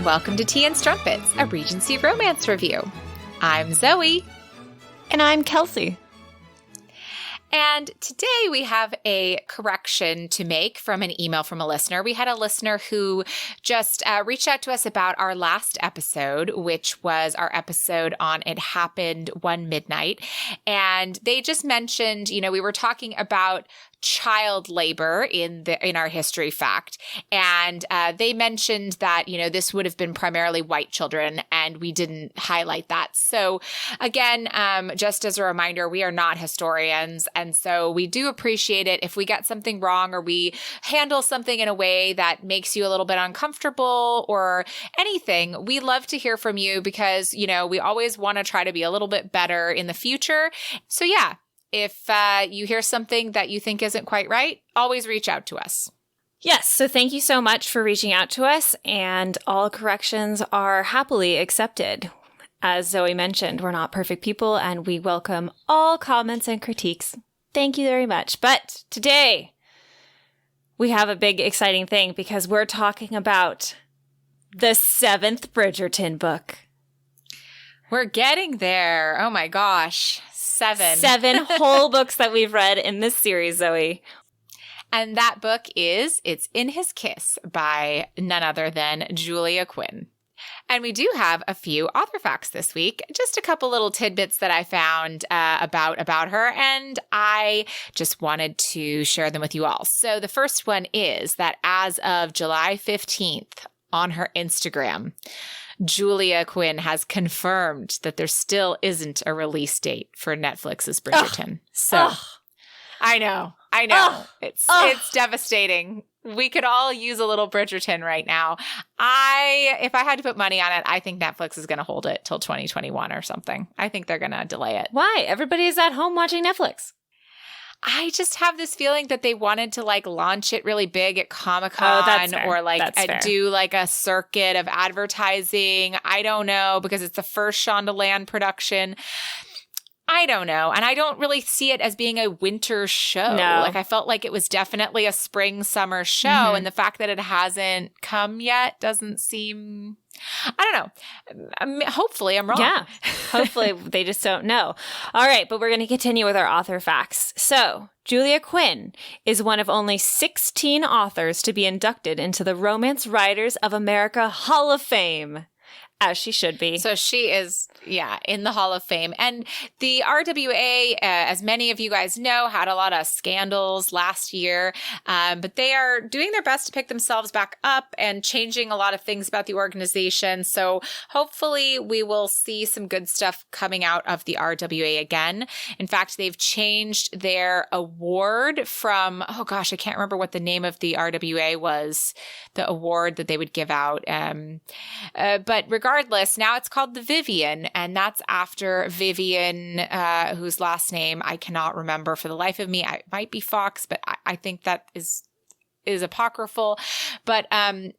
welcome to Tea and Strumpets, a Regency romance review. I'm Zoe. And I'm Kelsey. And today we have a correction to make from an email from a listener. We had a listener who just reached out to us about our last episode, which was our episode on It Happened One Midnight. And they just mentioned, we were talking about child labor in our history fact. And they mentioned that, this would have been primarily white children, and we didn't highlight that. So again, just as a reminder, we are not historians. And so we do appreciate it if we get something wrong or we handle something in a way that makes you a little bit uncomfortable or anything. We love to hear from you because, we always want to try to be a little bit better in the future. So yeah. If you hear something that you think isn't quite right, always reach out to us. Yes, so thank you so much for reaching out to us, and all corrections are happily accepted. As Zoe mentioned, we're not perfect people, and we welcome all comments and critiques. Thank you very much. But today, we have a big exciting thing because we're talking about the 7th Bridgerton book. We're getting there. Oh my gosh. 7 whole books that we've read in this series, Zoe. And that book is It's in His Kiss by none other than Julia Quinn. And we do have a few author facts this week, just a couple little tidbits that I found about her, and I just wanted to share them with you all. So the first one is that as of July 15th on her Instagram, Julia Quinn has confirmed that there still isn't a release date for Netflix's Bridgerton. I know. It's devastating. We could all use a little Bridgerton right now. If I had to put money on it, I think Netflix is going to hold it till 2021 or something. I think they're going to delay it. Why? Everybody's at home watching Netflix. I just have this feeling that they wanted to launch it really big at Comic-Con or do a circuit of advertising. I don't know, because it's the first Shondaland production. I don't know. And I don't really see it as being a winter show. No. I felt like it was definitely a spring, summer show. Mm-hmm. And the fact that it hasn't come yet doesn't seem... I don't know. Hopefully I'm wrong. Yeah. Hopefully they just don't know. All right. But we're going to continue with our author facts. So Julia Quinn is one of only 16 authors to be inducted into the Romance Writers of America Hall of Fame. As she should be. So she is, in the Hall of Fame. And the RWA, as many of you guys know, had a lot of scandals last year. But they are doing their best to pick themselves back up and changing a lot of things about the organization. So hopefully we will see some good stuff coming out of the RWA again. In fact, they've changed their award from, I can't remember what the name of the RWA was, the award that they would give out. But regardless, now it's called the Vivian, and that's after Vivian, whose last name I cannot remember for the life of me. It might be Fox, but I think that is apocryphal. But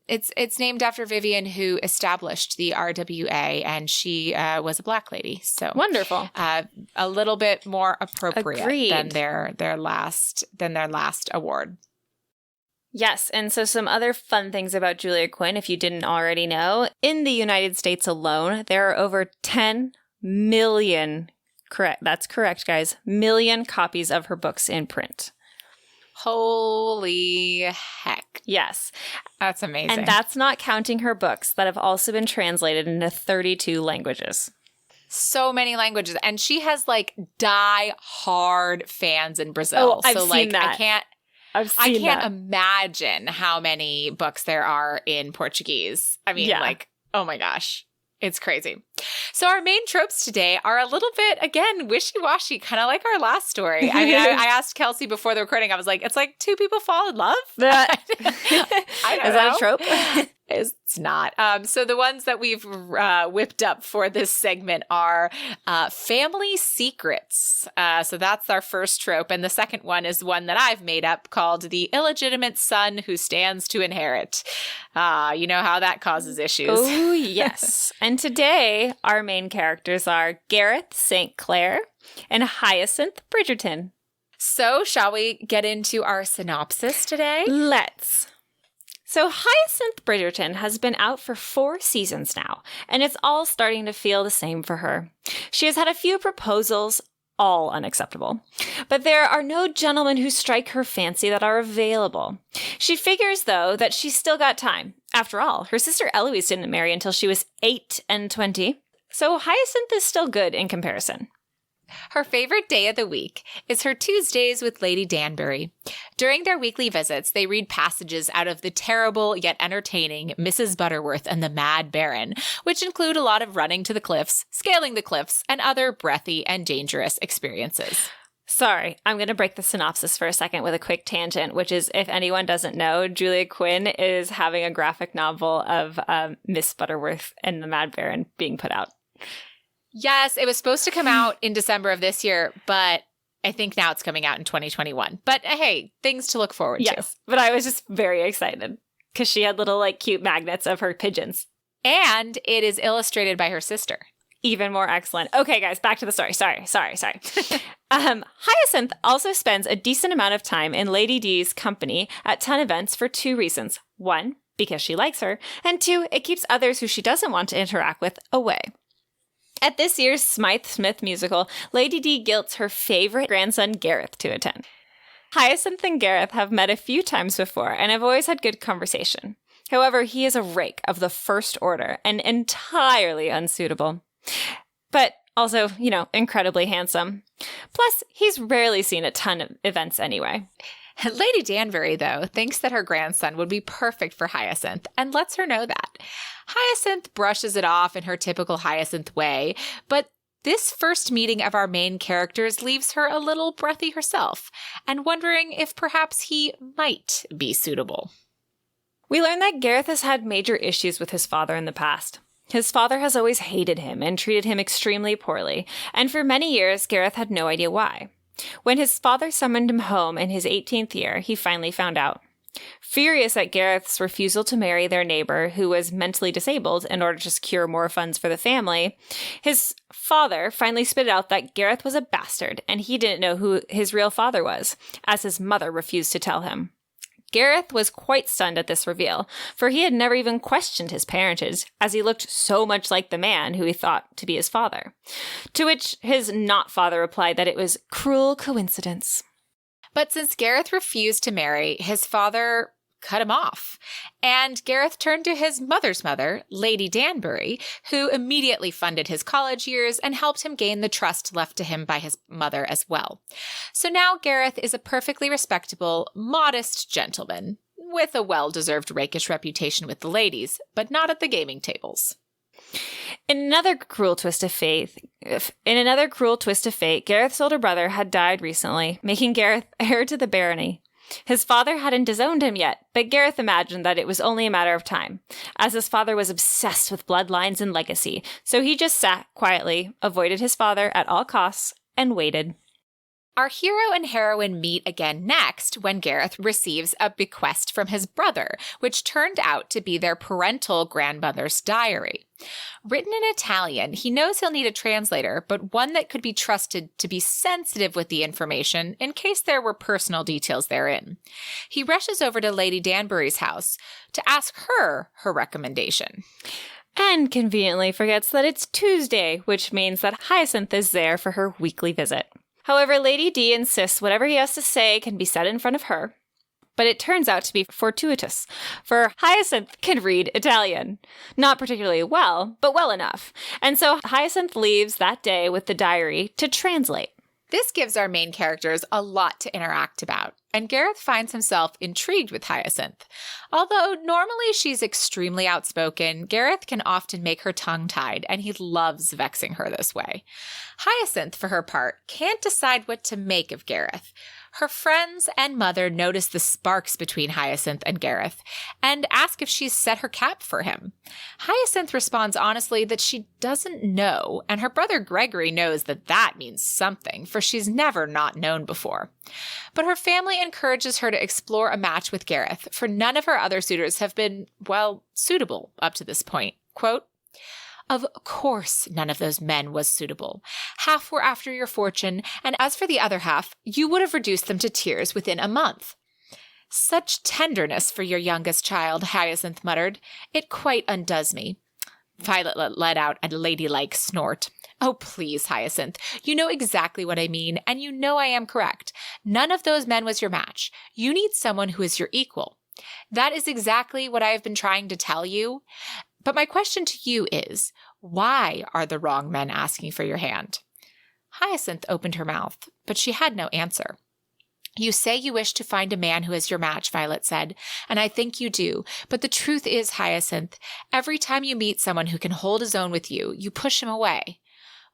it's named after Vivian, who established the RWA, and she was a Black lady. So wonderful. A little bit more appropriate Agreed. than their last award. Yes, and so some other fun things about Julia Quinn, if you didn't already know. In the United States alone, there are over 10 million, that's correct, guys, million copies of her books in print. Holy heck. Yes. That's amazing. And that's not counting her books that have also been translated into 32 languages. So many languages. And she has die-hard fans in Brazil. Oh, I've seen that. I can't imagine how many books there are in Portuguese. I mean, oh my gosh. It's crazy. So our main tropes today are a little bit, again, wishy-washy, kind of like our last story. I mean, I asked Kelsey before the recording, I was like, it's like two people fall in love? Is that a trope? It's not. So the ones that we've whipped up for this segment are family secrets. So that's our first trope. And the second one is one that I've made up called the illegitimate son who stands to inherit. You know how that causes issues. Oh, yes. And today, our main characters are Gareth St. Clair and Hyacinth Bridgerton. So shall we get into our synopsis today? Let's. So Hyacinth Bridgerton has been out for 4 seasons now, and it's all starting to feel the same for her. She has had a few proposals, all unacceptable. But there are no gentlemen who strike her fancy that are available. She figures, though, that she's still got time. After all, her sister Eloise didn't marry until she was 8 and 20, so Hyacinth is still good in comparison. Her favorite day of the week is her Tuesdays with Lady Danbury. During their weekly visits, they read passages out of the terrible yet entertaining Mrs. Butterworth and the Mad Baron, which include a lot of running to the cliffs, scaling the cliffs, and other breathy and dangerous experiences. Sorry, I'm going to break the synopsis for a second with a quick tangent, which is, if anyone doesn't know, Julia Quinn is having a graphic novel of Miss Butterworth and the Mad Baron being put out. Yes, it was supposed to come out in December of this year, but I think now it's coming out in 2021. But hey, things to look forward to. Yes, but I was just very excited because she had little cute magnets of her pigeons. And it is illustrated by her sister. Even more excellent. Okay, guys, back to the story. Sorry. Hyacinth also spends a decent amount of time in Lady D's company at ton events for 2 reasons. 1, because she likes her, and 2, it keeps others who she doesn't want to interact with away. At this year's Smythe Smith musical, Lady D guilts her favorite grandson Gareth to attend. Hyacinth and Gareth have met a few times before and have always had good conversation. However, he is a rake of the first order and entirely unsuitable. But also, incredibly handsome. Plus, he's rarely seen at ton of events anyway. Lady Danbury, though, thinks that her grandson would be perfect for Hyacinth and lets her know that. Hyacinth brushes it off in her typical Hyacinth way, but this first meeting of our main characters leaves her a little breathy herself and wondering if perhaps he might be suitable. We learn that Gareth has had major issues with his father in the past. His father has always hated him and treated him extremely poorly, and for many years, Gareth had no idea why. When his father summoned him home in his 18th year, he finally found out. Furious at Gareth's refusal to marry their neighbor, who was mentally disabled, in order to secure more funds for the family, his father finally spit out that Gareth was a bastard and he didn't know who his real father was, as his mother refused to tell him. Gareth was quite stunned at this reveal, for he had never even questioned his parentage, as he looked so much like the man who he thought to be his father. To which his not-father replied that it was cruel coincidence. But since Gareth refused to marry, his father cut him off. And Gareth turned to his mother's mother, Lady Danbury, who immediately funded his college years and helped him gain the trust left to him by his mother as well. So now Gareth is a perfectly respectable, modest gentleman with a well-deserved rakish reputation with the ladies, but not at the gaming tables. In another cruel twist of fate, Gareth's older brother had died recently, making Gareth heir to the barony. His father hadn't disowned him yet, but Gareth imagined that it was only a matter of time, as his father was obsessed with bloodlines and legacy, so he just sat quietly, avoided his father at all costs, and waited. Our hero and heroine meet again next when Gareth receives a bequest from his brother, which turned out to be their parental grandmother's diary. Written in Italian, he knows he'll need a translator, but one that could be trusted to be sensitive with the information in case there were personal details therein. He rushes over to Lady Danbury's house to ask her recommendation. And conveniently forgets that it's Tuesday, which means that Hyacinth is there for her weekly visit. However, Lady D insists whatever he has to say can be said in front of her. But it turns out to be fortuitous, for Hyacinth can read Italian. Not particularly well, but well enough. And so Hyacinth leaves that day with the diary to translate. This gives our main characters a lot to interact about, and Gareth finds himself intrigued with Hyacinth. Although normally she's extremely outspoken, Gareth can often make her tongue-tied, and he loves vexing her this way. Hyacinth, for her part, can't decide what to make of Gareth. Her friends and mother notice the sparks between Hyacinth and Gareth and ask if she's set her cap for him. Hyacinth responds honestly that she doesn't know, and her brother Gregory knows that means something, for she's never not known before. But her family encourages her to explore a match with Gareth, for none of her other suitors have been, suitable up to this point. Quote, "Of course none of those men was suitable. Half were after your fortune, and as for the other half, you would have reduced them to tears within a month." Such tenderness for your youngest child, Hyacinth muttered. It quite undoes me. Violet let out a ladylike snort. Oh, please, Hyacinth. You know exactly what I mean, and you know I am correct. None of those men was your match. You need someone who is your equal. That is exactly what I have been trying to tell you. But my question to you is, why are the wrong men asking for your hand? Hyacinth opened her mouth, but she had no answer. You say you wish to find a man who is your match, Violet said, and I think you do. But the truth is, Hyacinth, every time you meet someone who can hold his own with you, you push him away.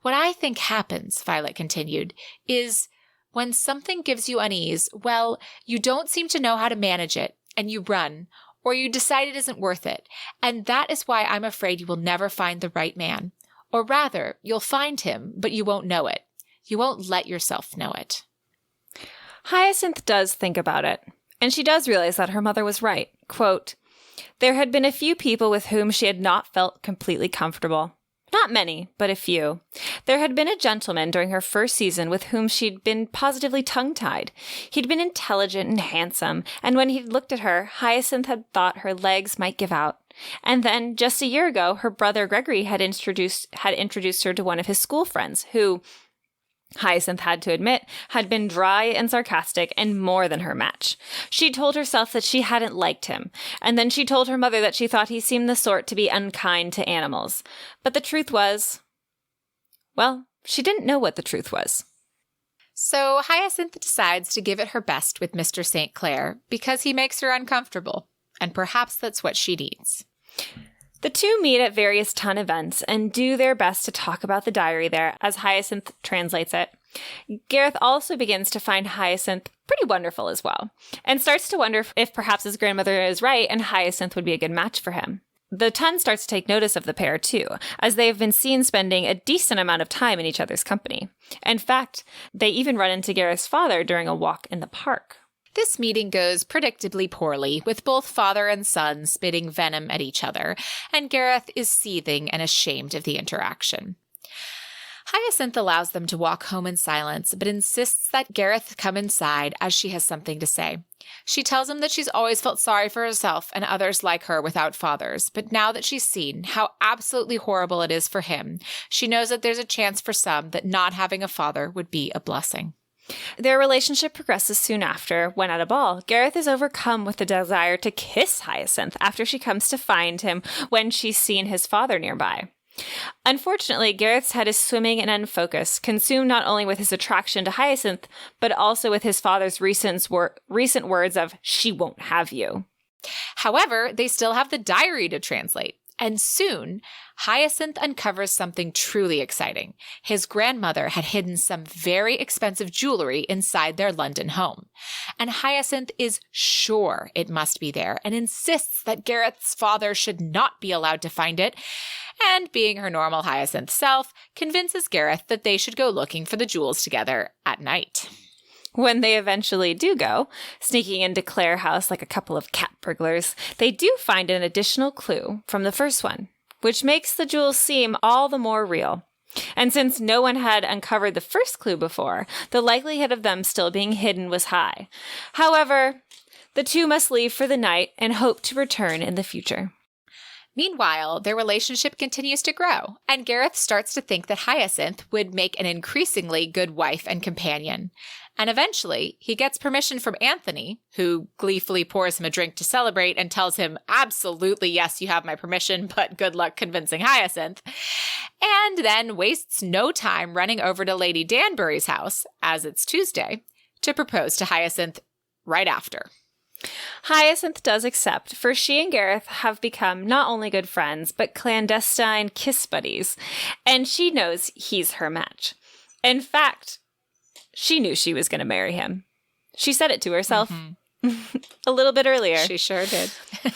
What I think happens, Violet continued, is when something gives you unease, well, you don't seem to know how to manage it, and you run, or you decide it isn't worth it. And that is why I'm afraid you will never find the right man. Or rather, you'll find him, but you won't know it. You won't let yourself know it. Hyacinth does think about it, and she does realize that her mother was right. Quote, there had been a few people with whom she had not felt completely comfortable. Not many, but a few. There had been a gentleman during her first season with whom she'd been positively tongue-tied. He'd been intelligent and handsome, and when he'd looked at her, Hyacinth had thought her legs might give out. And then, just a year ago, her brother Gregory had introduced her to one of his school friends, who, Hyacinth had to admit, had been dry and sarcastic and more than her match. She told herself that she hadn't liked him, and then she told her mother that she thought he seemed the sort to be unkind to animals. But the truth was, well, she didn't know what the truth was. So Hyacinth decides to give it her best with Mr. St. Clair because he makes her uncomfortable, and perhaps that's what she needs. The two meet at various ton events and do their best to talk about the diary there, as Hyacinth translates it. Gareth also begins to find Hyacinth pretty wonderful as well, and starts to wonder if perhaps his grandmother is right and Hyacinth would be a good match for him. The ton starts to take notice of the pair too, as they have been seen spending a decent amount of time in each other's company. In fact, they even run into Gareth's father during a walk in the park. This meeting goes predictably poorly, with both father and son spitting venom at each other, and Gareth is seething and ashamed of the interaction. Hyacinth allows them to walk home in silence, but insists that Gareth come inside as she has something to say. She tells him that she's always felt sorry for herself and others like her without fathers, but now that she's seen how absolutely horrible it is for him, she knows that there's a chance for some that not having a father would be a blessing. Their relationship progresses soon after, when at a ball, Gareth is overcome with the desire to kiss Hyacinth after she comes to find him when she's seen his father nearby. Unfortunately, Gareth's head is swimming and unfocused, consumed not only with his attraction to Hyacinth, but also with his father's recent words of, "She won't have you." However, they still have the diary to translate. And soon, Hyacinth uncovers something truly exciting. His grandmother had hidden some very expensive jewelry inside their London home. And Hyacinth is sure it must be there and insists that Gareth's father should not be allowed to find it. And being her normal Hyacinth self, convinces Gareth that they should go looking for the jewels together at night. When they eventually do go, sneaking into Clare House like a couple of cat burglars, they do find an additional clue from the first one, which makes the jewels seem all the more real. And since no one had uncovered the first clue before, the likelihood of them still being hidden was high. However, the two must leave for the night and hope to return in the future. Meanwhile, their relationship continues to grow, and Gareth starts to think that Hyacinth would make an increasingly good wife and companion. And eventually, he gets permission from Anthony, who gleefully pours him a drink to celebrate and tells him, absolutely, yes, you have my permission, but good luck convincing Hyacinth. And then wastes no time running over to Lady Danbury's house, as it's Tuesday, to propose to Hyacinth right after. Hyacinth does accept, for she and Gareth have become not only good friends, but clandestine kiss buddies, and she knows he's her match. In fact, she knew she was going to marry him. She said it to herself a little bit earlier. She sure did.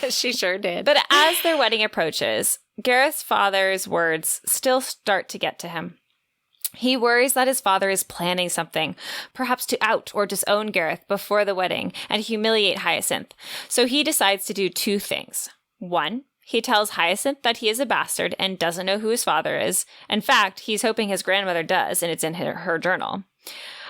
She sure did. But as their wedding approaches, Gareth's father's words still start to get to him. He worries that his father is planning something, perhaps to out or disown Gareth before the wedding and humiliate Hyacinth. So he decides to do two things. One, he tells Hyacinth that he is a bastard and doesn't know who his father is. In fact, he's hoping his grandmother does, and it's in her journal.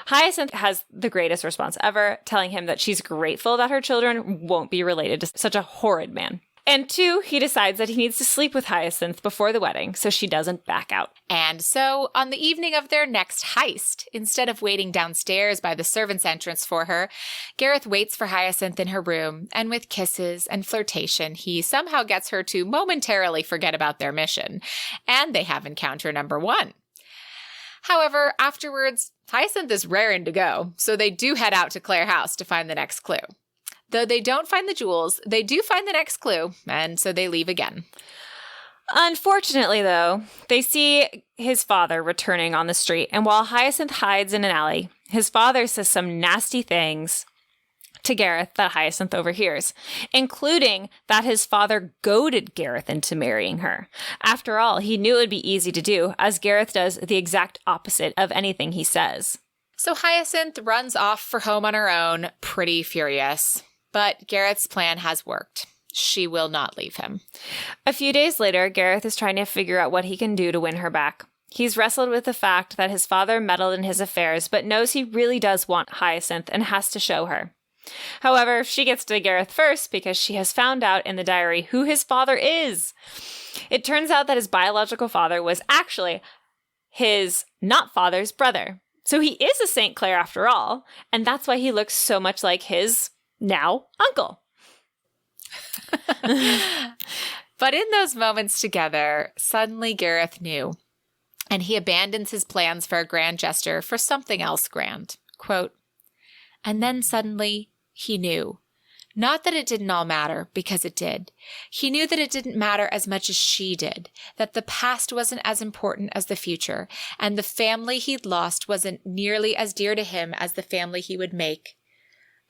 Hyacinth has the greatest response ever, telling him that she's grateful that her children won't be related to such a horrid man. And 2, he decides that he needs to sleep with Hyacinth before the wedding so she doesn't back out. And so, on the evening of their next heist, instead of waiting downstairs by the servants' entrance for her, Gareth waits for Hyacinth in her room, and with kisses and flirtation, he somehow gets her to momentarily forget about their mission. And they have encounter number 1. However, afterwards, Hyacinth is raring to go, so they do head out to Clare House to find the next clue. Though they don't find the jewels, they do find the next clue, and so they leave again. Unfortunately, though, they see his father returning on the street, and while Hyacinth hides in an alley, his father says some nasty things to Gareth that Hyacinth overhears, including that his father goaded Gareth into marrying her. After all, he knew it would be easy to do, as Gareth does the exact opposite of anything he says. So Hyacinth runs off for home on her own, pretty furious. But Gareth's plan has worked. She will not leave him. A few days later, Gareth is trying to figure out what he can do to win her back. He's wrestled with the fact that his father meddled in his affairs, but knows he really does want Hyacinth and has to show her. However, she gets to Gareth first because she has found out in the diary who his father is. It turns out that his biological father was actually his not-father's brother. So he is a St. Clair after all, and that's why he looks so much like his now uncle. But in those moments together, suddenly Gareth knew, and he abandons his plans for a grand gesture for something else grand. Quote, "And then suddenly he knew. Not that it didn't all matter, because it did. He knew that it didn't matter as much as she did, that the past wasn't as important as the future, and the family he'd lost wasn't nearly as dear to him as the family he would make.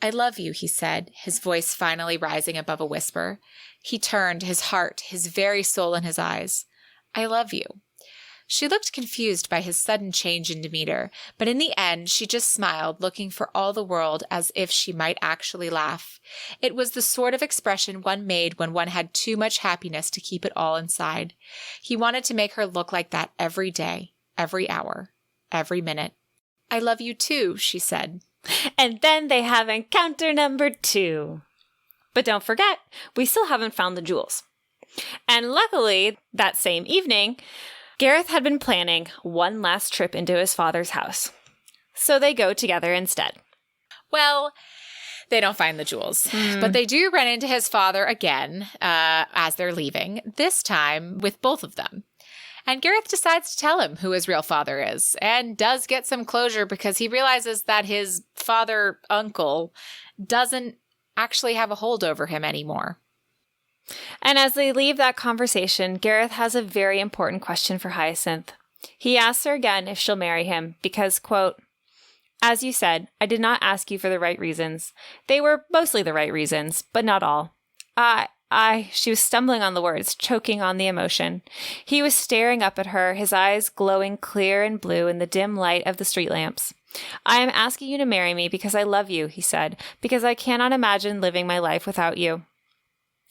'I love you,' he said, his voice finally rising above a whisper. He turned, his heart, his very soul in his eyes. 'I love you.' She looked confused by his sudden change in demeanor, but in the end she just smiled, looking for all the world as if she might actually laugh. It was the sort of expression one made when one had too much happiness to keep it all inside. He wanted to make her look like that every day, every hour, every minute. 'I love you too,' she said. And then they have encounter number 2. But don't forget, we still haven't found the jewels. And luckily, that same evening, Gareth had been planning one last trip into his father's house. So they go together instead. Well, they don't find the jewels, but they do run into his father again as they're leaving, this time with both of them. And Gareth decides to tell him who his real father is, and does get some closure because he realizes that his father-uncle doesn't actually have a hold over him anymore. And as they leave that conversation, Gareth has a very important question for Hyacinth. He asks her again if she'll marry him because, quote, "As you said, I did not ask you for the right reasons. They were mostly the right reasons, but not all. She was stumbling on the words, choking on the emotion. He was staring up at her, his eyes glowing clear and blue in the dim light of the street lamps. 'I am asking you to marry me because I love you,' he said, 'because I cannot imagine living my life without you.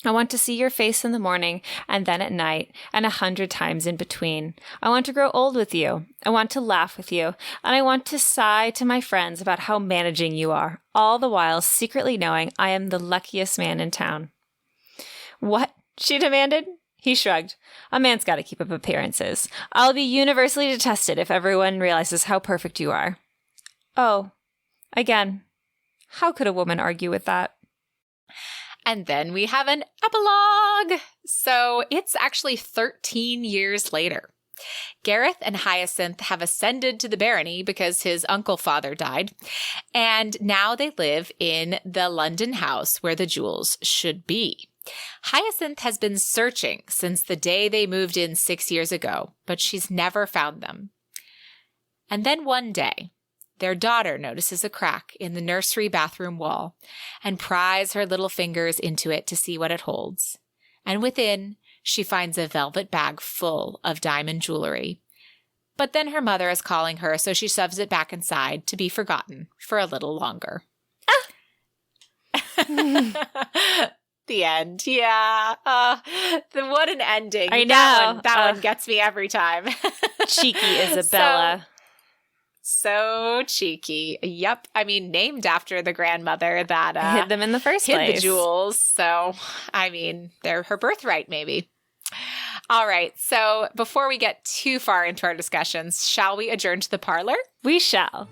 I want to see your face in the morning and then at night and 100 times in between. I want to grow old with you. I want to laugh with you. And I want to sigh to my friends about how managing you are, all the while secretly knowing I am the luckiest man in town.'" "What?" she demanded. He shrugged. "A man's got to keep up appearances. I'll be universally detested if everyone realizes how perfect you are." Oh, again, how could a woman argue with that? And then we have an epilogue. So it's actually 13 years later. Gareth and Hyacinth have ascended to the barony because his uncle-father died, and now they live in the London house where the jewels should be. Hyacinth has been searching since the day they moved in 6 years ago, but she's never found them. And then one day, their daughter notices a crack in the nursery bathroom wall and pries her little fingers into it to see what it holds. And within, she finds a velvet bag full of diamond jewelry. But then her mother is calling her, so she shoves it back inside to be forgotten for a little longer. The end. Yeah. What an ending. I know. That one gets me every time. Cheeky Isabella. So cheeky. Yep. I mean, named after the grandmother that hid them in the first place. Hid the jewels. So, I mean, they're her birthright, maybe. All right. So before we get too far into our discussions, shall we adjourn to the parlor? We shall.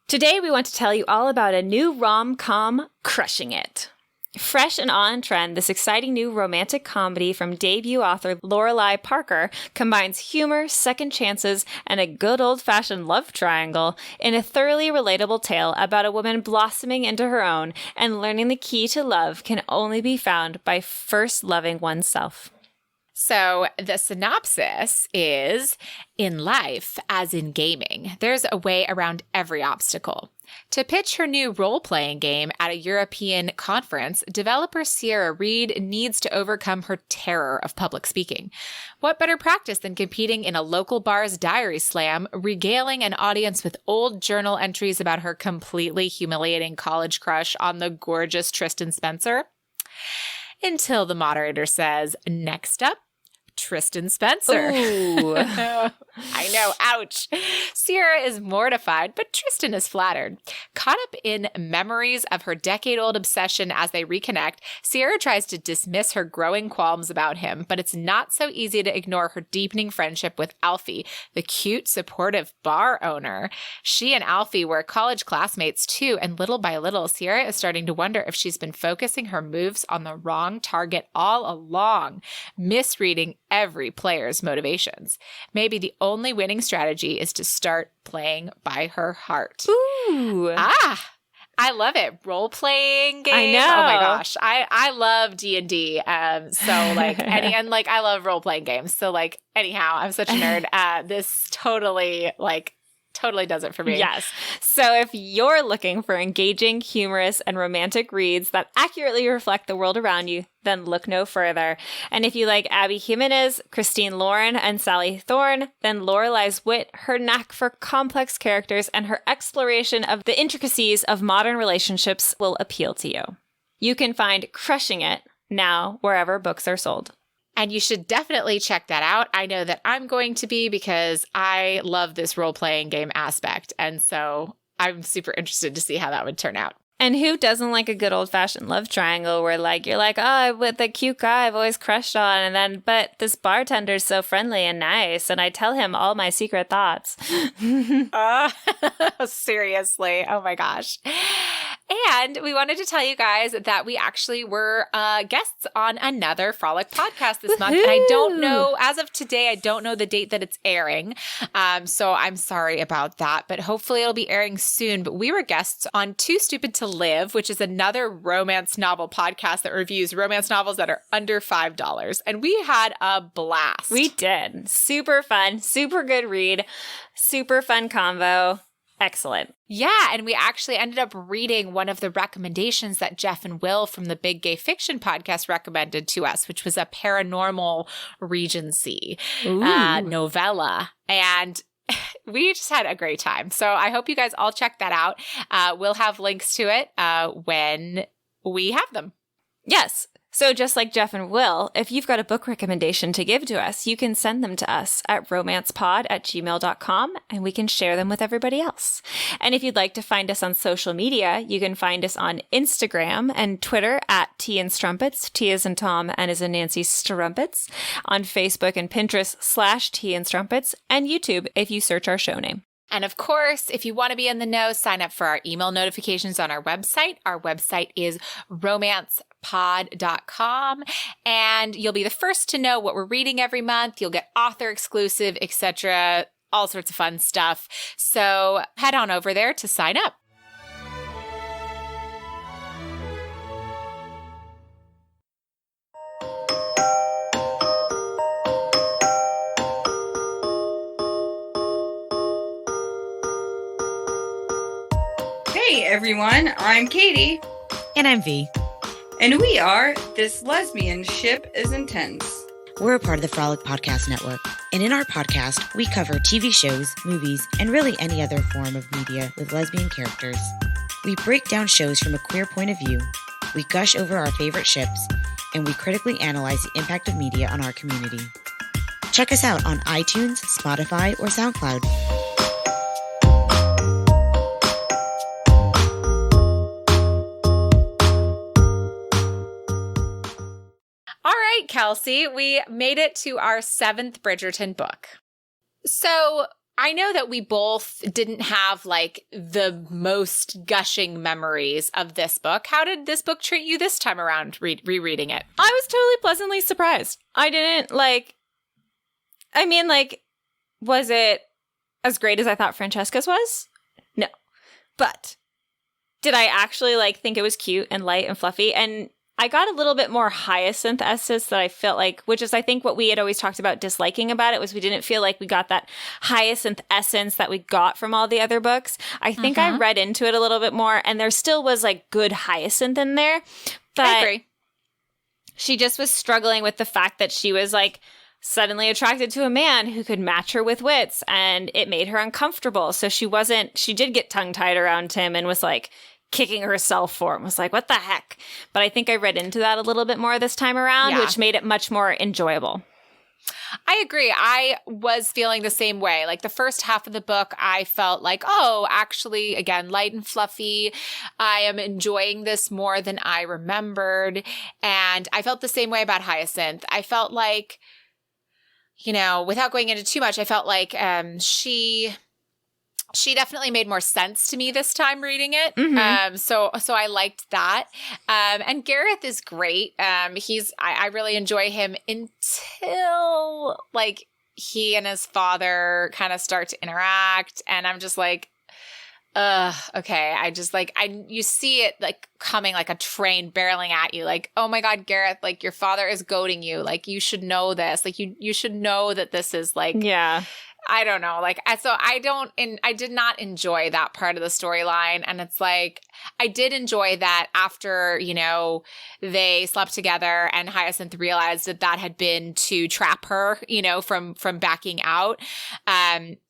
Today, we want to tell you all about a new rom-com, Crushing It. Fresh and on-trend, this exciting new romantic comedy from debut author Lorelei Parker combines humor, second chances, and a good old-fashioned love triangle in a thoroughly relatable tale about a woman blossoming into her own and learning the key to love can only be found by first loving oneself. So the synopsis is, in life, as in gaming, there's a way around every obstacle. To pitch her new role-playing game at a European conference, developer Sierra Reed needs to overcome her terror of public speaking. What better practice than competing in a local bar's diary slam, regaling an audience with old journal entries about her completely humiliating college crush on the gorgeous Tristan Spencer? Until the moderator says, next up, Tristan Spencer. Ooh. I know, ouch. Sierra is mortified, but Tristan is flattered. Caught up in memories of her decade-old obsession as they reconnect, Sierra tries to dismiss her growing qualms about him, but it's not so easy to ignore her deepening friendship with Alfie, the cute, supportive bar owner. She and Alfie were college classmates too, and little by little, Sierra is starting to wonder if she's been focusing her moves on the wrong target all along, misreading every player's motivations. Maybe the only winning strategy is to start playing by her heart. Ooh. I love it. Role-playing game. I know. Oh my gosh. I love D&D. So like, I love role-playing games. So like, anyhow, I'm such a nerd. This totally does it for me. Yes. So if you're looking for engaging, humorous, and romantic reads that accurately reflect the world around you, then look no further. And if you like Abby Jimenez, Christine Lauren, and Sally Thorne, then Lorelei's wit, her knack for complex characters, and her exploration of the intricacies of modern relationships will appeal to you. You can find Crushing It now wherever books are sold. And you should definitely check that out. I know that I'm going to be because I love this role-playing game aspect. And so I'm super interested to see how that would turn out. And who doesn't like a good old-fashioned love triangle where you're like, oh, with the cute guy I've always crushed on, but this bartender's so friendly and nice, and I tell him all my secret thoughts. Seriously. Oh my gosh. And we wanted to tell you guys that we actually were guests on another Frolic podcast this month. And I don't know, as of today, I don't know the date that it's airing. So I'm sorry about that, but hopefully it'll be airing soon. But we were guests on Too Stupid to Live, which is another romance novel podcast that reviews romance novels that are under $5. And we had a blast. We did. Super fun, super good read, super fun convo. Excellent. Yeah, and we actually ended up reading one of the recommendations that Jeff and Will from the Big Gay Fiction podcast recommended to us, which was a paranormal Regency novella. And we just had a great time. So I hope you guys all check that out. We'll have links to it when we have them. Yes. So just like Jeff and Will, if you've got a book recommendation to give to us, you can send them to us at romancepod@gmail.com and we can share them with everybody else. And if you'd like to find us on social media, you can find us on Instagram and Twitter at Tea and Strumpets, T as in Tom and as in Nancy Strumpets, on Facebook and Pinterest /Tea and Strumpets, and YouTube if you search our show name. And of course, if you want to be in the know, sign up for our email notifications on our website. Our website is romancepod.com, and you'll be the first to know what we're reading every month. You'll get author exclusive, etc., all sorts of fun stuff. So head on over there to sign up. Hey everyone, I'm Katie. And I'm V. And we are This Lesbian Ship is Intense. We're a part of the Frolic Podcast Network. And in our podcast, we cover TV shows, movies, and really any other form of media with lesbian characters. We break down shows from a queer point of view, we gush over our favorite ships, and we critically analyze the impact of media on our community. Check us out on iTunes, Spotify, or SoundCloud. All right, Kelsey, we made it to our 7th Bridgerton book. So I know that we both didn't have like the most gushing memories of this book. How did this book treat you this time around rereading it? I was totally pleasantly surprised. I didn't was it as great as I thought Francesca's was? No. But did I actually think it was cute and light and fluffy? And I got a little bit more Hyacinth essence that I felt like, which is I think what we had always talked about disliking about it, was we didn't feel like we got that Hyacinth essence that we got from all the other books. I think I read into it a little bit more, and there still was good Hyacinth in there. But I agree. She just was struggling with the fact that she was suddenly attracted to a man who could match her with wits, and it made her uncomfortable. So she did get tongue-tied around him and was kicking herself for him. Was what the heck? But I think I read into that a little bit more this time around, which made it much more enjoyable. I agree. I was feeling the same way. The first half of the book, I felt actually, again, light and fluffy. I am enjoying this more than I remembered. And I felt the same way about Hyacinth. I felt without going into too much, I felt she definitely made more sense to me this time reading it. Mm-hmm. So I liked that. And Gareth is great. I really enjoy him until he and his father kind of start to interact. And I'm just okay. You see it coming like a train barreling at you. Oh my God, Gareth, your father is goading you. You should know this. You should know that this is yeah. I don't know. So I did not enjoy that part of the storyline. And it's I did enjoy that after, they slept together and Hyacinth realized that had been to trap her, from backing out.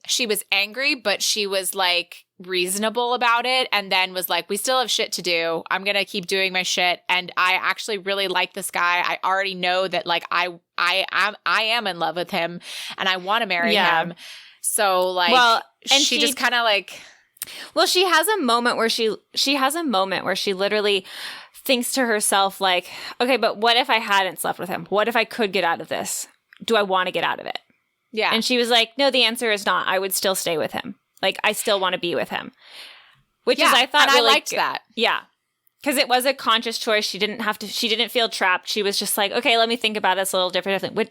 She was angry, but she was reasonable about it, and then was we still have shit to do. I'm going to keep doing my shit. And I actually really like this guy. I already know that I am in love with him and I want to marry him. So and she just kind of well, she has a moment where she literally thinks to herself okay, but what if I hadn't slept with him? What if I could get out of this? Do I want to get out of it? Yeah. And she was no, the answer is not. I would still stay with him. I still want to be with him. Which is, I thought, and really I liked that. Yeah. Because it was a conscious choice. She didn't feel trapped. She was just okay, let me think about this a little differently.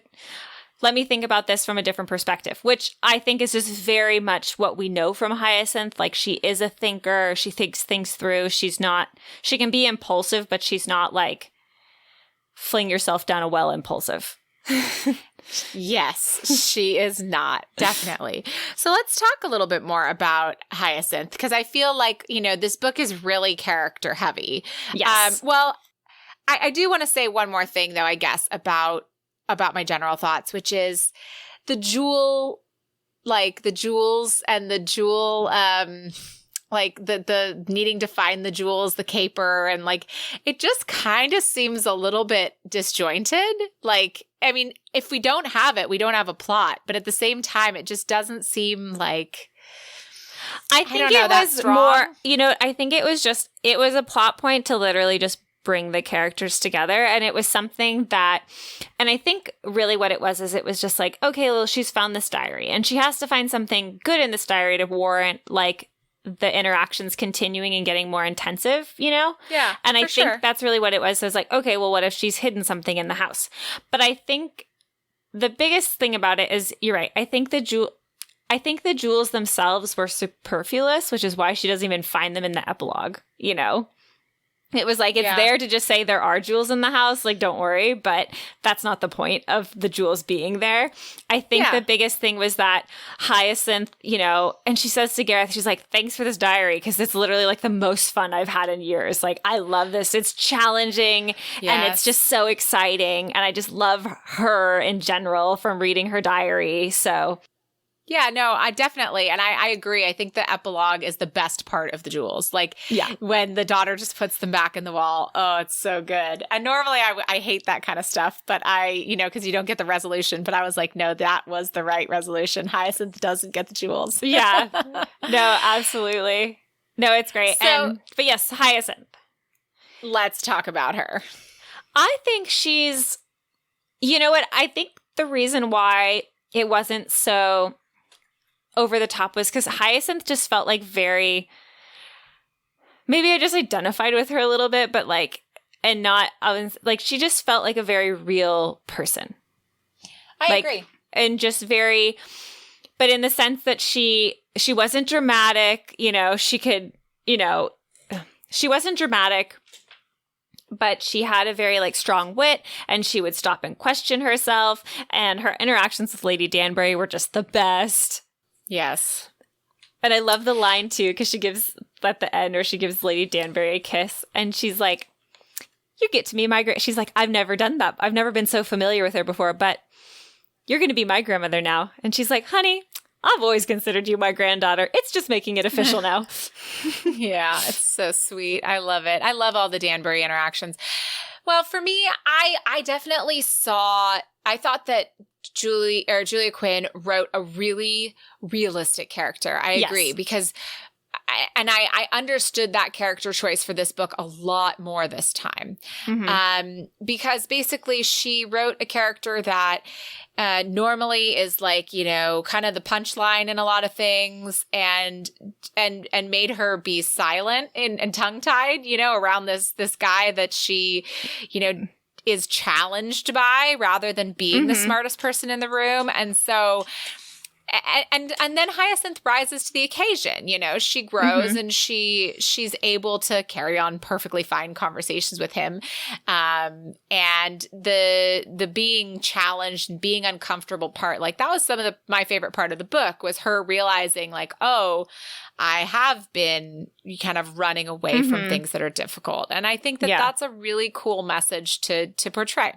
Let me think about this from a different perspective, which I think is just very much what we know from Hyacinth. She is a thinker. She thinks things through. She can be impulsive, but she's not fling yourself down a well impulsive. Yes, she is not. Definitely. So let's talk a little bit more about Hyacinth, because I feel this book is really character heavy. Yes. Well, I do want to say one more thing, though, I guess, about my general thoughts, which is the jewel, the jewels and the jewel, the needing to find the jewels, the caper, and it just kind of seems a little bit disjointed. I mean, if we don't have it, we don't have a plot. But at the same time, it just doesn't seem I think it was more, I think it was a plot point to literally just bring the characters together. And it was something that, and I think really what it was just okay, well, she's found this diary and she has to find something good in this diary to warrant the interactions continuing and getting more intensive, Yeah. And I think that's really what it was. So it's okay, well, what if she's hidden something in the house? But I think the biggest thing about it is, you're right. I think the jewels themselves were superfluous, which is why she doesn't even find them in the epilogue, It was like, it's there to just say there are jewels in the house. Like, don't worry. But that's not the point of the jewels being there. I think the biggest thing was that Hyacinth, you know, and she says to Gareth, she's like, thanks for this diary, because it's literally like the most fun I've had in years. Like, I love this. It's challenging and it's just so exciting. And I just love her in general from reading her diary. So yeah, no, I definitely, and I agree. I think the epilogue is the best part of the jewels. Like, when the daughter just puts them back in the wall, oh, it's so good. And normally I hate that kind of stuff, but because you don't get the resolution, but I was like, no, that was the right resolution. Hyacinth doesn't get the jewels. Yeah, no, absolutely. No, it's great. But yes, Hyacinth. Let's talk about her. I think she's, you know what? I think the reason why it wasn't so over the top was because Hyacinth just felt like maybe I just identified with her a little bit, but she just felt like a very real person. I agree. And just very, but in the sense that she wasn't dramatic, you know, she wasn't dramatic, but she had a very like strong wit, and she would stop and question herself, and her interactions with Lady Danbury were just the best. Yes. And I love the line, too, because she gives, at the end, or she gives Lady Danbury a kiss, and she's like, you get to be my she's like, I've never done that. I've never been so familiar with her before, but you're going to be my grandmother now. And she's like, honey, I've always considered you my granddaughter. It's just making it official now. Yeah, it's so sweet. I love it. I love all the Danbury interactions. Well, for me, I definitely I thought that Julia Quinn wrote a really realistic character. I agree, because I understood that character choice for this book a lot more this time. Mm-hmm. Because basically she wrote a character that normally is like, you know, kind of the punchline in a lot of things, and made her be silent and tongue-tied, you know, around this guy that she, you know, is challenged by, rather than being the smartest person in the room. And so, and then Hyacinth rises to the occasion. You know, she grows and she's able to carry on perfectly fine conversations with him. And the being challenged and being uncomfortable part, like that was my favorite part of the book, was her realizing like, oh, I have been kind of running away from things that are difficult. And I think that that's a really cool message to portray.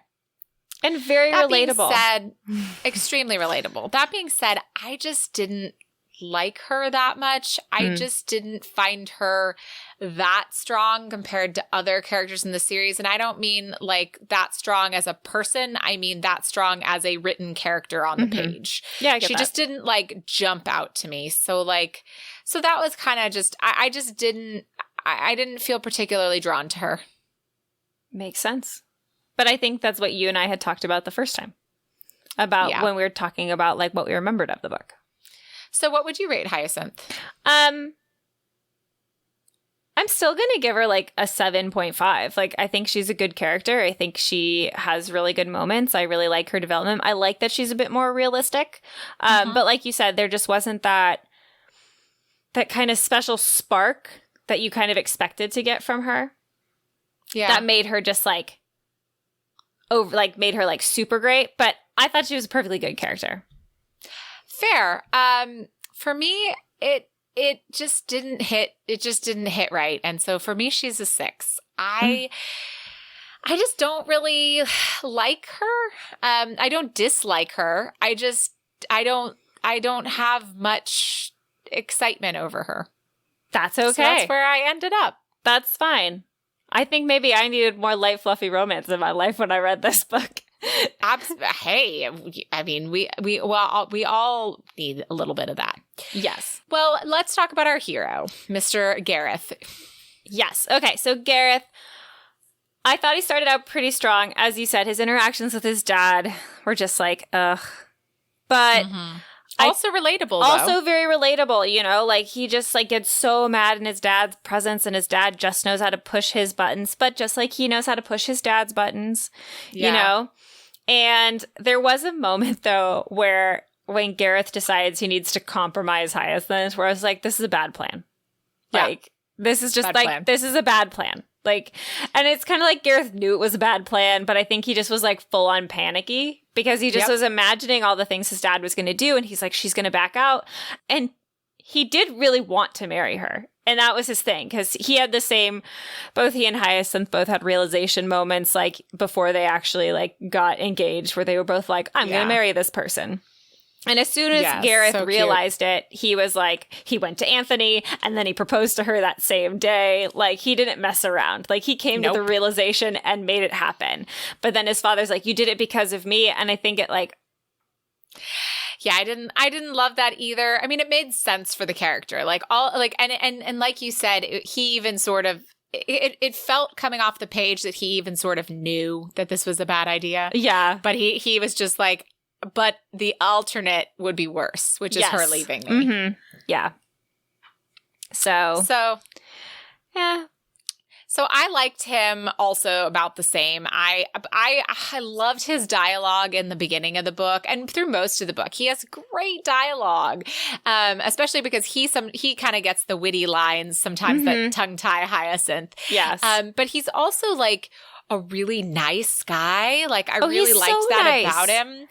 And very relatable. That being said, extremely relatable. That being said, I just didn't like her that much. I just didn't find her that strong compared to other characters in the series. And I don't mean like that strong as a person. I mean that strong as a written character on the page. Yeah, she just didn't like jump out to me. So that was kind of just, I didn't feel particularly drawn to her. Makes sense. But I think that's what you and I had talked about the first time, about when we were talking about like what we remembered of the book. So what would you rate Hyacinth? I'm still going to give her like a 7.5. Like, I think she's a good character. I think she has really good moments. I really like her development. I like that she's a bit more realistic. But like you said, there just wasn't that kind of special spark that you kind of expected to get from her. Yeah. That made her just like, made her like super great. But I thought she was a perfectly good character. Fair. For me, it just didn't hit. It just didn't hit right. And so for me, she's a 6. I just don't really like her. I don't dislike her. I don't have much excitement over her. That's okay. So that's where I ended up. That's fine. I think maybe I needed more light, fluffy romance in my life when I read this book. Hey, I mean, we all need a little bit of that. Yes. Well, let's talk about our hero, Mr. Gareth. Yes. Okay. So Gareth, I thought he started out pretty strong. As you said, his interactions with his dad were just like, ugh. But also relatable, though. Also very relatable, you know, like he just like gets so mad in his dad's presence, and his dad just knows how to push his buttons, but just like he knows how to push his dad's buttons, you know? And there was a moment though where when Gareth decides he needs to compromise Hyacinth, where I was like, this is a bad plan. Like, this is just bad like, plan. This is a bad plan. Like, and it's kind of like Gareth knew it was a bad plan, but I think he just was like full on panicky because he just was imagining all the things his dad was going to do. And he's like, she's going to back out. And he did really want to marry her. And that was his thing, because he had the same, both he and Hyacinth both had realization moments, like, before they actually, like, got engaged, where they were both like, I'm going to marry this person. And as soon as Gareth realized it, he was like, he went to Anthony, and then he proposed to her that same day. Like, he didn't mess around. Like, he came to the realization and made it happen. But then his father's like, you did it because of me. And I think it, like... Yeah, I didn't love that either. I mean, it made sense for the character. Like all like and like you said, he even sort of it felt coming off the page that he even sort of knew that this was a bad idea. Yeah. But he was just like, but the alternate would be worse, which is her leaving me. Mm-hmm. Yeah. So yeah. So I liked him also about the same. I loved his dialogue in the beginning of the book and through most of the book. He has great dialogue, especially because he kind of gets the witty lines sometimes that tongue tie Hyacinth. Yes, but he's also like a really nice guy. Like I really liked so that nice about him.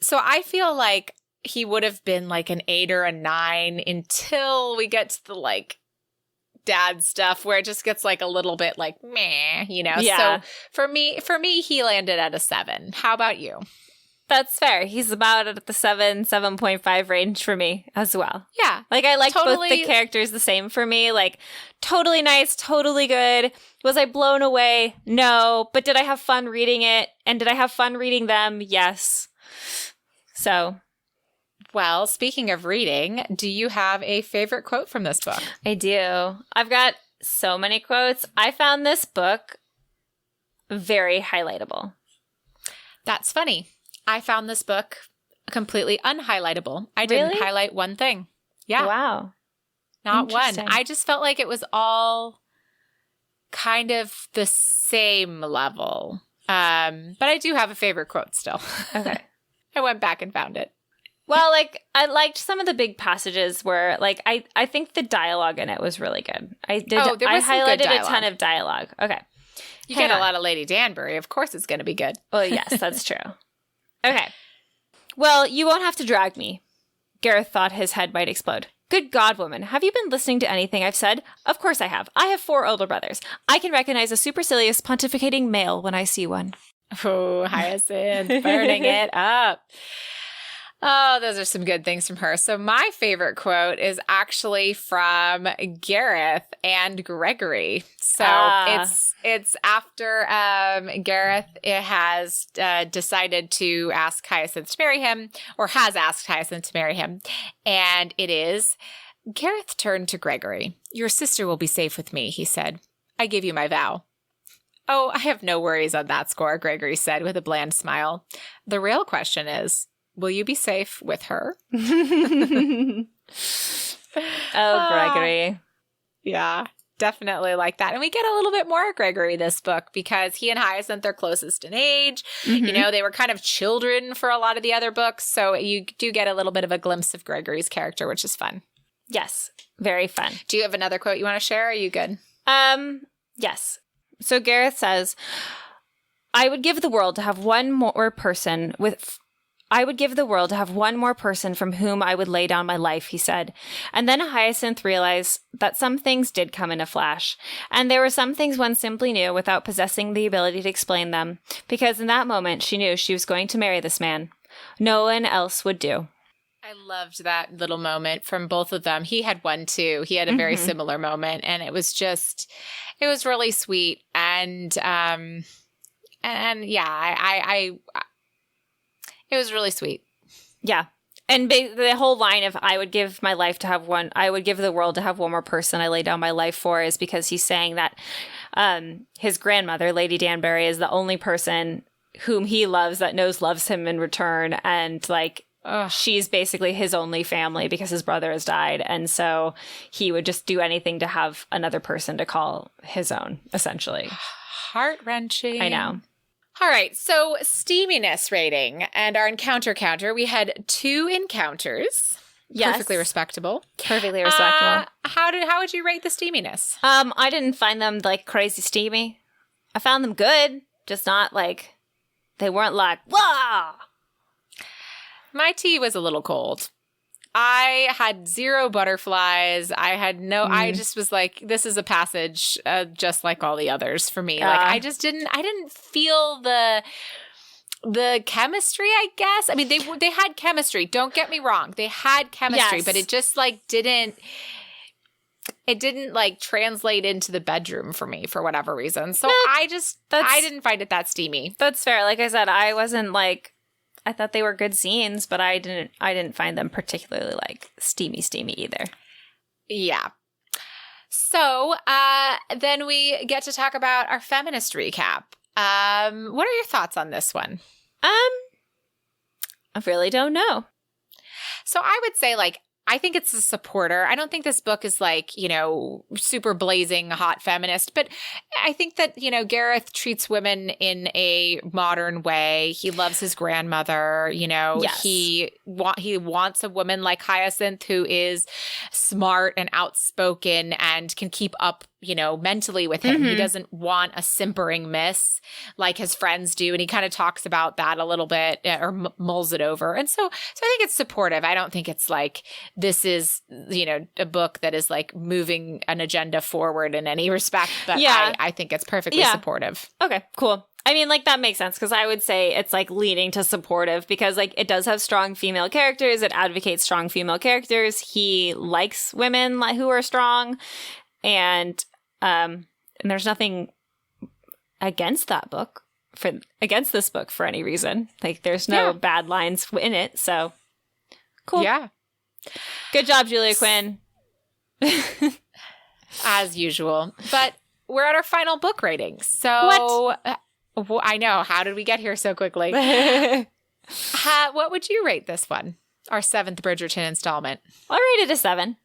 So I feel like he would have been like an 8 or a 9 until we get to the like dad stuff where it just gets like a little bit like meh, you know. Yeah. So for me he landed at a 7. How about you? That's fair. He's about at the 7.5 range for me as well. Yeah. Like I liked both the characters the same for me. Like totally nice, totally good. Was I blown away? No. But did I have fun reading it? And did I have fun reading them? Yes. So well, speaking of reading, do you have a favorite quote from this book? I do. I've got so many quotes. I found this book very highlightable. That's funny. I found this book completely unhighlightable. I didn't highlight one thing. Yeah. Wow. Not one. I just felt like it was all kind of the same level. But I do have a favorite quote still. Okay. I went back and found it. Well, like, I liked some of the big passages where, like, I think the dialogue in it was really good. I highlighted a ton of dialogue. Okay. You get a lot of Lady Danbury. Of course it's going to be good. Well, yes, that's true. Okay. Well, you won't have to drag me. Gareth thought his head might explode. Good God, woman, have you been listening to anything I've said? Of course I have. I have 4 older brothers. I can recognize a supercilious pontificating male when I see one. Oh, Hyacinth, burning it up. Oh, those are some good things from her. So my favorite quote is actually from Gareth and Gregory. So it's after Gareth has decided to ask Hyacinth to marry him, or has asked Hyacinth to marry him. And it is, Gareth turned to Gregory. Your sister will be safe with me, he said. I give you my vow. Oh, I have no worries on that score, Gregory said with a bland smile. The real question is, will you be safe with her? Oh, Gregory. Yeah, definitely like that. And we get a little bit more Gregory this book because he and Hyacinth are closest in age. Mm-hmm. You know, they were kind of children for a lot of the other books. So you do get a little bit of a glimpse of Gregory's character, which is fun. Yes, very fun. Do you have another quote you want to share? Are you good? Yes. So Gareth says, I would give the world to have one more person from whom I would lay down my life, he said. And then Hyacinth realized that some things did come in a flash. And there were some things one simply knew without possessing the ability to explain them. Because in that moment, she knew she was going to marry this man. No one else would do. I loved that little moment from both of them. He had one too. He had a very similar moment. And it was really sweet. And yeah, it was really sweet. Yeah. And the whole line of I would give my life to have one, I would give the world to have one more person I lay down my life for is because he's saying that his grandmother, Lady Danbury, is the only person whom he loves that loves him in return. And like, she's basically his only family because his brother has died. And so he would just do anything to have another person to call his own, essentially. Heart-wrenching. I know. All right, so steaminess rating and our encounter counter. We had 2 encounters. Yes. Perfectly respectable. Perfectly respectable. How would you rate the steaminess? I didn't find them like crazy steamy. I found them good, just not like they weren't like, wow. My tea was a little cold. I had zero butterflies. I had no, I just was like, this is a passage just like all the others for me. Like I didn't feel the chemistry, I guess. I mean, they had chemistry. Don't get me wrong. They had chemistry, Yes. but it just like didn't like translate into the bedroom for me for whatever reason. So I didn't find it that steamy. That's fair. Like I said, I wasn't like, I thought they were good scenes, but I didn't find them particularly like steamy either. Yeah. So then we get to talk about our feminist recap. What are your thoughts on this one? I really don't know. So I would say, like, I think it's a supporter. I don't think this book is like, you know, super blazing hot feminist, but I think that, you know, Gareth treats women in a modern way. He loves his grandmother, you know, Yes. he wants a woman like Hyacinth who is smart and outspoken and can keep up, you know, mentally with him. He doesn't want a simpering miss like his friends do. And he kind of talks about that a little bit or mulls it over. And so I think it's supportive. I don't think it's like this is, you know, a book that is like moving an agenda forward in any respect. But Yeah. I think it's perfectly supportive. Okay, cool. I mean, like, that makes sense because I would say it's like leaning to supportive because, like, it does have strong female characters. It advocates strong female characters. He likes women who are strong. And there's nothing against against this book for any reason. Like, there's no bad lines in it. So, cool. Yeah. Good job, Julia Quinn. As usual. But we're at our final book ratings. So I know. How did we get here so quickly? What would you rate this one? Our 7th Bridgerton installment. I'll rate it a 7.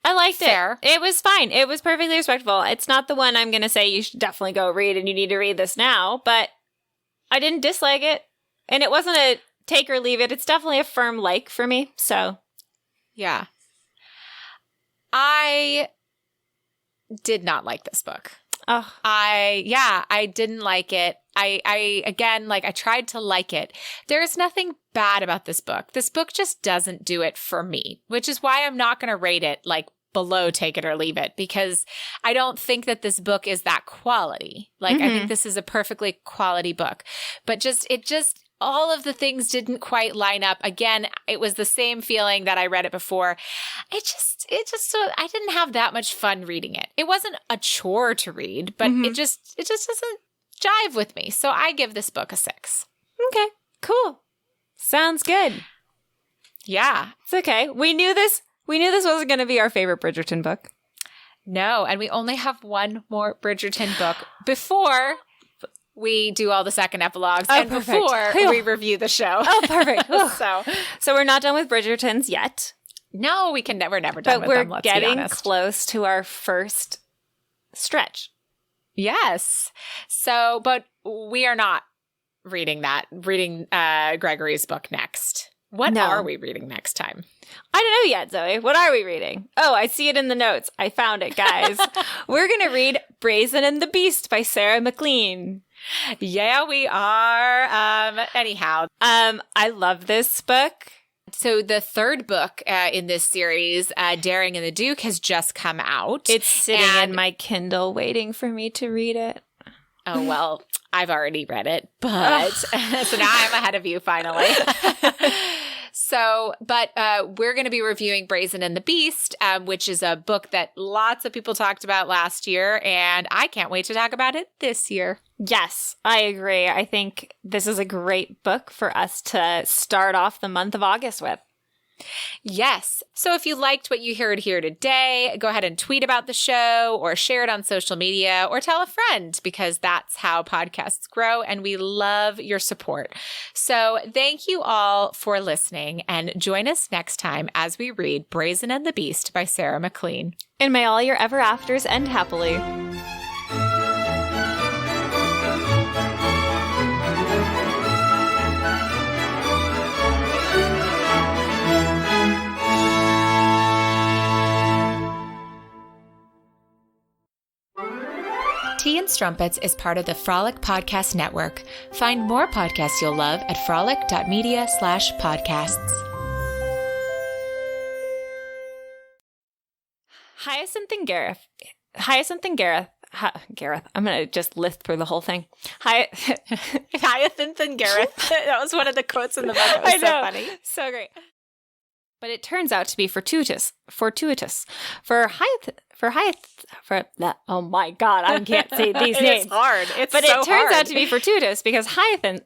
I liked Fair. it. It was fine. It was perfectly respectable. It's not the one I'm going to say you should definitely go read and you need to read this now, but I didn't dislike it. And it wasn't a take or leave it. It's definitely a firm like for me. So, Yeah. I did not like this book. oh, I didn't like it. I tried to like it. There is nothing bad about this book. This book just doesn't do it for me, which is why I'm not going to rate it like below take it or leave it, because I don't think that this book is that quality. Like, I think this is a perfectly quality book, but all of the things didn't quite line up. Again, it was the same feeling that I read it before. I didn't have that much fun reading it. It wasn't a chore to read, but it just doesn't jive with me. So I give this book a 6. okay, cool. Sounds good. Yeah. It's okay. We knew this wasn't going to be our favorite Bridgerton book. No, and we only have one more Bridgerton book before we do all the second epilogues and perfect. before we review the show. Oh, perfect. So we're not done with Bridgertons yet. no, we're never done But with them, we're let's be getting honest. close to our first stretch. Yes. So, but we are not reading Gregory's book next. What No. are we reading next time? I don't know yet, Zoe. What are we reading? Oh, I see it in the notes. I found it, guys. We're going to read Brazen and the Beast by Sarah McLean. Yeah, we are. Anyhow. I love this book. So the third book in this series, Daring and the Duke, has just come out. It's sitting And- in my Kindle waiting for me to read it. Oh, well, I've already read it, but so now I'm ahead of you finally. But we're going to be reviewing Brazen and the Beast, which is a book that lots of people talked about last year, and I can't wait to talk about it this year. Yes, I agree. I think this is a great book for us to start off the month of August with. Yes. So if you liked what you heard here today, go ahead and tweet about the show or share it on social media or tell a friend, because that's how podcasts grow and we love your support. So thank you all for listening, and join us next time as we read Brazen and the Beast by Sarah McLean. And may all your ever afters end happily. Tea and Strumpets is part of the Frolic Podcast Network. Find more podcasts you'll love at frolic.media/podcasts. Hyacinth and Gareth. Gareth. I'm going to just lisp through the whole thing. Hyacinth and Gareth. That was one of the quotes in the book. It was so funny. So great. But it turns out to be fortuitous. Oh my God, I can't say these names. It's hard. But it turns out to be fortuitous because Hyacinth